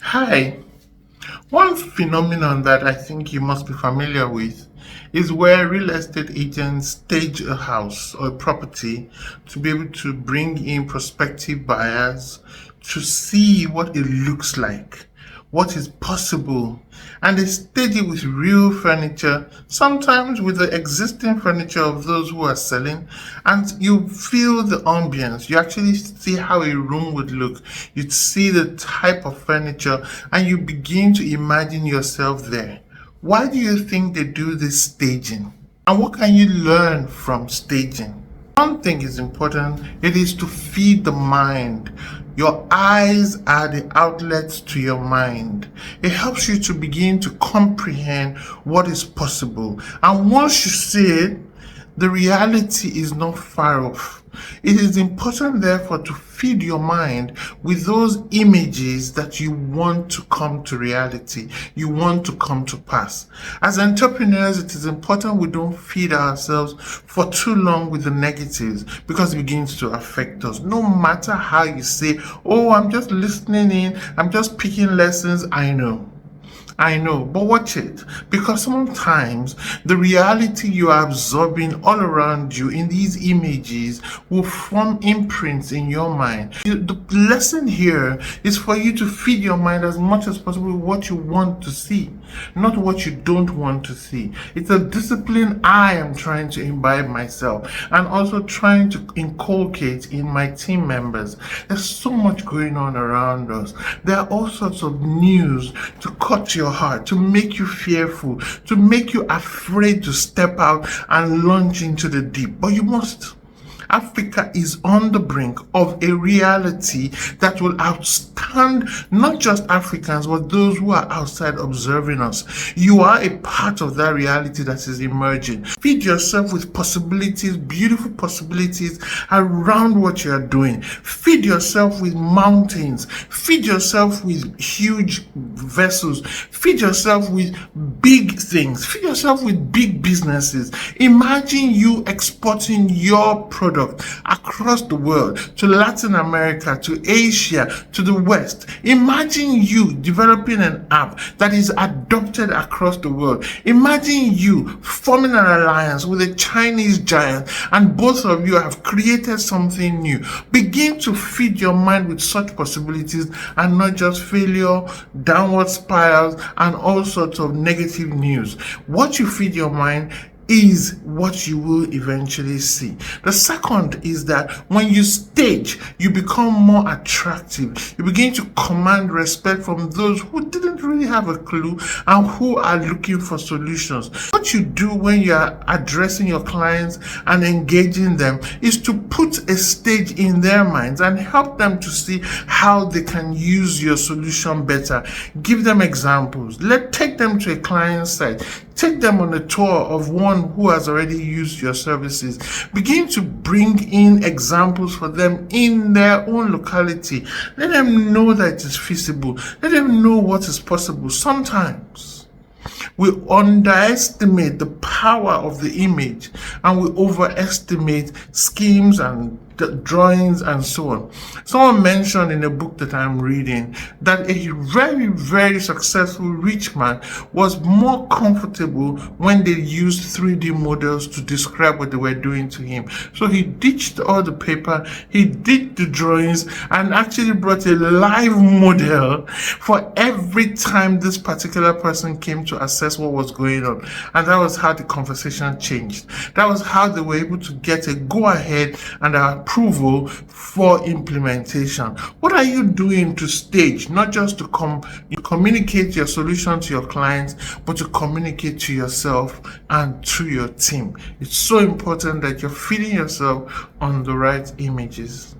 Hi. One phenomenon that I think you must be familiar with is where real estate agents stage a house or a property to be able to bring in prospective buyers to see what it looks like, what is possible, and they stage it with real furniture, sometimes with the existing furniture of those who are selling, and you feel the ambience. You actually see how a room would look. You see the type of furniture, and you begin to imagine yourself there. Why do you think they do this staging? And what can you learn from staging? One thing is important, it is to feed the mind. Your eyes are the outlets to your mind. It helps you to begin to comprehend what is possible. And once you see it, the reality is not far off. It is important, therefore, to feed your mind with those images that you want to come to reality, you want to come to pass. As entrepreneurs, it is important we don't feed ourselves for too long with the negatives because it begins to affect us. No matter how you say, oh, I'm just listening in, I'm just picking lessons, I know, but watch it, because sometimes the reality you are absorbing all around you in these images will form imprints in your mind. The lesson here is for you to feed your mind as much as possible with what you want to see, not what you don't want to see. It's a discipline I am trying to imbibe myself and also trying to inculcate in my team members. There's so much going on around us. There are all sorts of news to cut your heart, to make you fearful, to make you afraid to step out and launch into the deep. But you must. Africa is on the brink of a reality that will outstand not just Africans, but those who are outside observing us. You are a part of that reality that is emerging. Feed yourself with possibilities, beautiful possibilities around what you are doing. Feed yourself with mountains. Feed yourself with huge vessels. Feed yourself with big things. Feed yourself with big businesses. Imagine you exporting your product across the world, to Latin America, to Asia, to the West. Imagine you developing an app that is adopted across the world. Imagine you forming an alliance with a Chinese giant and both of you have created something new. Begin to feed your mind with such possibilities and not just failure, downward spirals, and all sorts of negative news. What you feed your mind is what you will eventually see. The second is that when you stage, you become more attractive. You begin to command respect from those who didn't really have a clue and who are looking for solutions. What you do when you are addressing your clients and engaging them is to put a stage in their minds and help them to see how they can use your solution better. Give them examples. Take them to a client site. Take them on a tour of one who has already used your services. Begin to bring in examples for them in their own locality. Let them know that it is feasible. Let them know what is possible. Sometimes we underestimate the power of the image and we overestimate schemes and drawings and so on. Someone mentioned in a book that I'm reading that a very, very successful rich man was more comfortable when they used 3D models to describe what they were doing to him. So he ditched all the paper, he did the drawings, and actually brought a live model for every time this particular person came to assess what was going on. And that was how the conversation changed. That was how they were able to get a go-ahead and approval for implementation. What are you doing to stage, not just to communicate your solution to your clients, but to communicate to yourself and to your team? It's so important that you're feeding yourself on the right images.